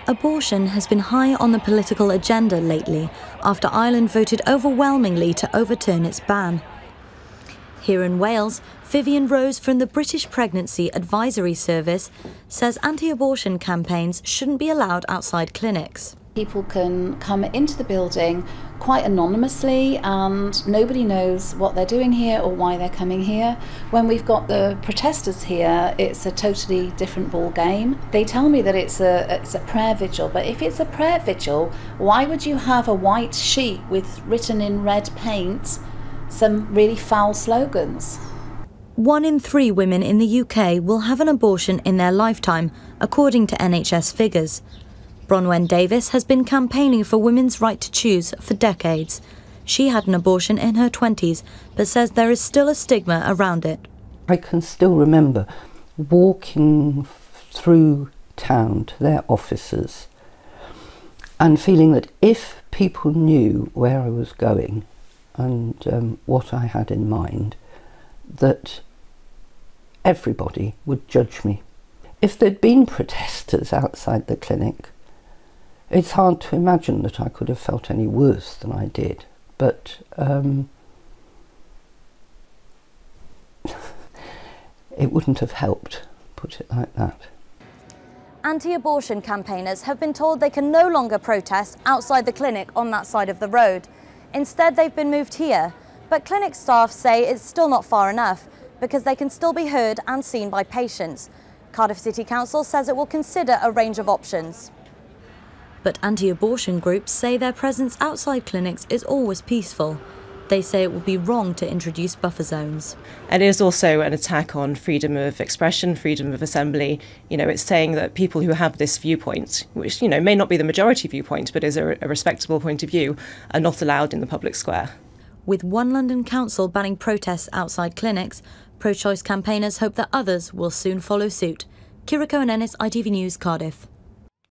Abortion has been high on the political agenda lately after Ireland voted overwhelmingly to overturn its ban. Here in Wales, Vivian Rose from the British Pregnancy Advisory Service says anti-abortion campaigns shouldn't be allowed outside clinics. People can come into the building quite anonymously and nobody knows what they're doing here or why they're coming here. When we've got the protesters here, it's a totally different ball game. They tell me that it's a prayer vigil, but if it's a prayer vigil, why would you have a white sheet with written in red paint some really foul slogans? 1 in 3 women in the UK will have an abortion in their lifetime, according to NHS figures. Bronwen Davis has been campaigning for women's right to choose for decades. She had an abortion in her 20s, but says there is still a stigma around it. I can still remember walking through town to their offices and feeling that if people knew where I was going and what I had in mind, that everybody would judge me. If there'd been protesters outside the clinic, it's hard to imagine that I could have felt any worse than I did, but it wouldn't have helped, put it like that. Anti-abortion campaigners have been told they can no longer protest outside the clinic on that side of the road. Instead, they've been moved here, but clinic staff say it's still not far enough because they can still be heard and seen by patients. Cardiff City Council says it will consider a range of options. But anti-abortion groups say their presence outside clinics is always peaceful. They say it would be wrong to introduce buffer zones. And it is also an attack on freedom of expression, freedom of assembly. It's saying that people who have this viewpoint, which, may not be the majority viewpoint, but is a respectable point of view, are not allowed in the public square. With one London council banning protests outside clinics, pro-choice campaigners hope that others will soon follow suit. Kira Cohen-Ennis, ITV News, Cardiff.